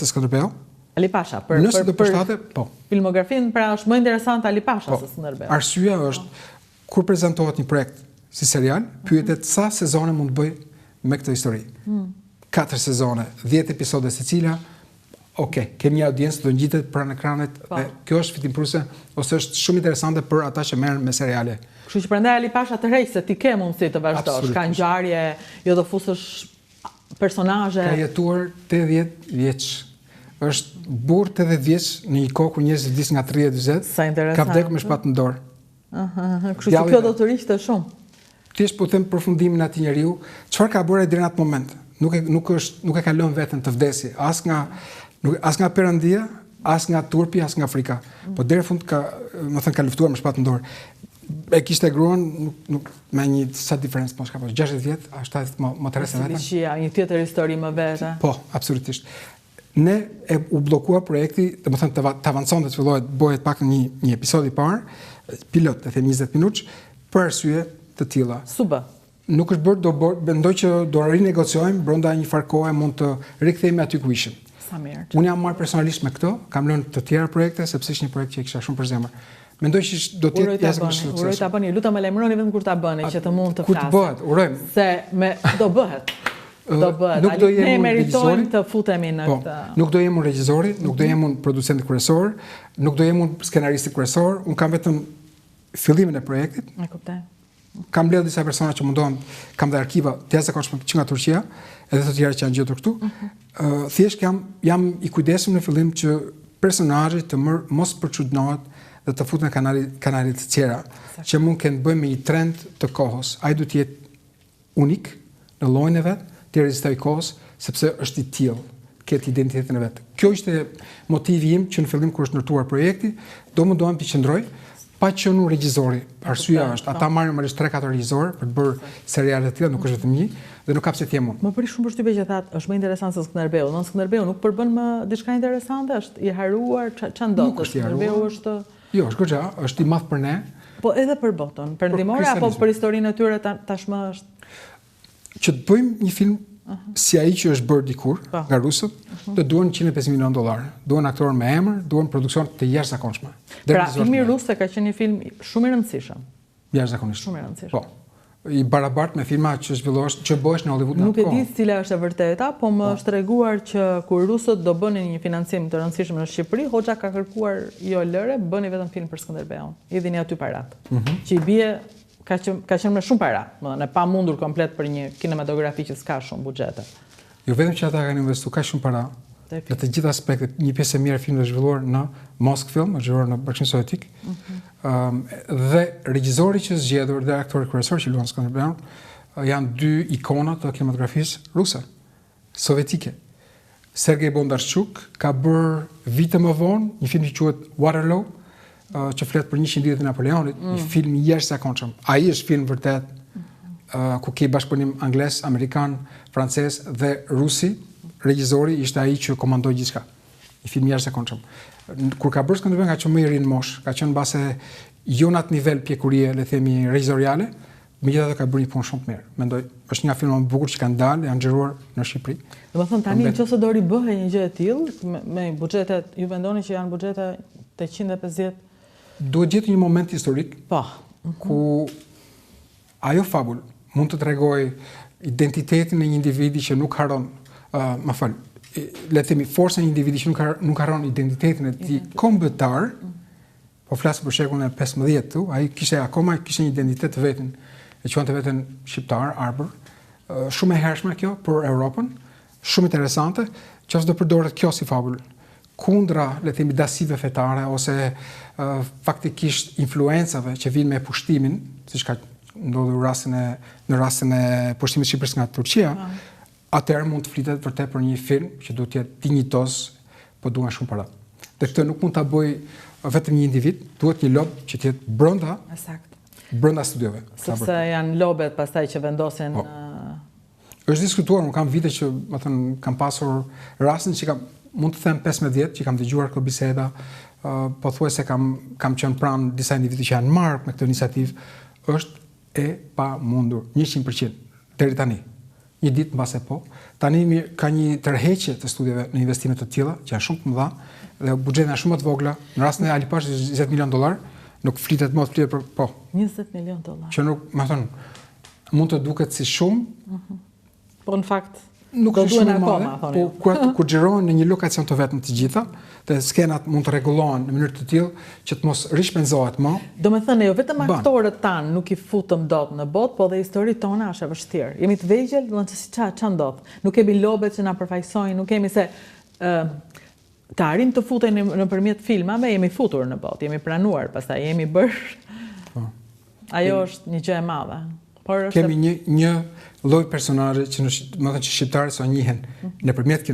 të Skënderbeu. Ali Pasha, Nëse do përshtate, po. Filmografinë pra është më interesante Ali Pasha se Skënderbeu. Arsyeja është kur prezantohet një projekt si serial, pyetet sa sezone mund të bëj me këtë histori. 4 sezone, 10 episode secila. Kemi një audiencë do ngjitet pranë ekranit dhe kjo është fitimpruse ose është shumë interesante për ata që merren me seriale. Kështu që prandaj Ali Pasha tërheq se ti ke mundësi të vazhdosh, ka ngjarje, jo do fusësh personazhe. Ka jetuar 80 vjeç. Është burr 80 vjeç në një kohë kur njerëzit vdisin nga 30-40. Sa interesante. Ka vdekur me shpatë në dorë. Kështu që kjo do të riqte shumë. Thjesht po them përfundimin e atij njeriu, çfarë ka bërë deri në atë moment. Nuk e ka lënë veten të vdesi, as nga Perëndia, as nga turpi, as nga Afrika. Po deri në fund ka luftuar me shpatë në dorë. E kishte gruan nuk me një sa diferencë mos ka pas 60 vjet, a 70 më të rëse vetëm. Një tjetër histori më vete. Po, absolutisht. Ne u bllokua projekti, domethënë të avancon dhe të fillohet bëhet pak një episod i parë, pilot, e them 20 minutë, për arsye të tilla. Super. Nuk është bërë, mendoj që do rinegociojmë brenda një farë kohe mund të rikthehemi aty ku ishim. Sa mirë. Unë jam marrë personalisht me këto, kam lënë të tjera projekte sepse ishte një projekt që e kisha shumë për zemër. Mendoj që do të jetë jashtëzakonisht sukses. Uroj ta bëni, lutem e lajmëroni vetëm kur ta bëni që të mund të flasë. Kur të bëhet, urojmë. Se do bëhet. Do bëhet. Ne meritojmë të futemi në këtë. Nuk do jem unë regjizori, nuk do jem unë producenti kryesor, nuk do jem unë skenaristi kryesor, unë kam vetëm fillimin e projektit. E kuptoj. Kam mbledhur disa persona që mundohen, kam dhe arkiva të jashtëzakonshme që nga Turqia, edhe të tjerë që janë gjetur këtu. Thjesht jam i kujdesshëm në fillim që personazhi të mos përçudnohet dhe të futen në kanalet të tjera, që mund të bëjmë me një trend të kohës. Ai duhet të jetë unik në llojin e vet, të rezistojë kohës, sepse është i tillë, ketë identitetin e vet. Kjo ishte motivi im që në fillim kur është ndërtuar projekti, mundohem të qëndroj pa qenë regjizori. Arsyeja është, ata marrin më 3-4 regjizorë për të bërë seriale të tilla, nuk është vetëm një, dhe nuk ka pse të jem unë. Më bëri shumë përshtypje që thatë, është më interesant se Skënderbeu. Në Skënderbeu nuk përbën më diçka interesante, është i haruar, ç'a ndodh? Skënderbeu është Jo, është goxha, është i madh për ne. Po edhe për botën perëndimore apo për historinë e tyre tashmë është që të bëjmë një film si ai që është bërë dikur nga rusët, do duhen $150 milionë. Duhen aktorë me emër, duhen produksion të jashtëzakonshme. Pra, filmi rus ka qenë një film shumë i rëndësishëm. Jashtëzakonisht. Shumë i rëndësishëm. Po. I barabartë me filma që bëhesh në Hollywood. Nuk e di cila është e vërteta, po më është treguar që kur rusët do bënin një financim të rëndësishëm në Shqipëri, Hoxha ka kërkuar jo lëre, bëni vetëm film për Skënderbeun. Idhini aty parat. Që i bie ka qenë me shumë para, e pa mundur komplet për një kinematografi që s'ka shumë buxhete. Jo vetëm që ata kanë investuar ka shumë para në të gjitha aspektet. Një pjesë e mirë e filmit është zhvilluar në Moskfilm, është zhvilluar në Bashkimin Sovjetik. Dhe regjizori që është zgjedhur dhe aktori kryesor që luan Skënderbeun janë 2 ikona të kinematografisë ruse, sovjetike. Sergej Bondarchuk ka bërë vite më vonë një film që quhet Waterloo, që flet për 100 ditët e Napoleonit, një film i jashtëzakonshëm. Ai është film vërtet ku ke bashkëpunim angles, amerikan, francez dhe rusi. Regjizori ishte ai që komandoi gjithçka. Një film i jashtëzakonshëm. Kur ka bërë Skënderbeu ka qenë më i ri në moshë, ka qenë mbase jo në atë nivel pjekurie, le themi regjizoriale, megjithatë ka bërë një punë shumë të mirë. Mendoj, është një film më bukur që kanë dalë, janë xhiruar në Shqipëri. Domethënë tani nëse do ribëhej një gjë e tillë me buxhetet, ju mendoni që janë buxhete 850. Duhet gjetur një moment historik ku ajo fabul mund të tregojë identitetin e një individi që nuk haron, le të themi forcën e një individi që nuk haron identitetin e tij kombëtar. Po flas për shekullin e 15 tu, ai kishte një identitet të vetin, e quante veten shqiptar, arbër, shumë e hershme kjo për Europën, shumë interesante, që do përdoret kjo si fabul kundra, le të themi, dasive fetare ose faktikisht influencave që vinë me pushtimin, siç ka ndodhur në rastin e pushtimit të Shqipërisë nga Turqia, atëherë mund të flitet vërtet për një film që duhet të jetë dinjitoz, po duhen shumë para. Dhe këtë nuk mund ta bëj vetëm një individ, duhet një lob që të jetë brenda studiove. Sepse janë lobet pastaj që vendosin është diskutuar, unë kam vite që, kam pasur rastin që mund të them 15 që kam dëgjuar këtë biseda, pothuajse kam qenë pranë disa individë që janë marrë me këtë iniciativë, është e pamundur 100% deri tani. një ditë mbase po. Tani ka një tërheqje të studieve në investime të tilla, që janë shumë të mëdha dhe buxheti është shumë më të vogla. Në rastin e Alipash $20 milion, nuk flitet më flitet për po. $20 milion. Që nuk, më thon, mund të duket si shumë, po në fakt nuk do është duhen shumë akoma, madhe, po kur xhirohen në një lokacion të vetëm të gjitha, dhe skenat mund të rregullohen në mënyrë të tillë që të mos rishpenzohet më. Domethënë jo vetëm aktorët tanë nuk I futëm dot në botë, po dhe historitë tona është e vështirë. Jemi të vegjël, do të thotë ç'a ndodh. Nuk kemi lobet që na përfaqësojnë, nuk kemi se të arrim të futemi nëpërmjet filmave, jemi futur në botë, jemi pranuar, pastaj jemi bërë. Ajo është një gjë e madhe. Por kemi një lloj personazhe që më thënë që shqiptarët sa njihen nëpërmjet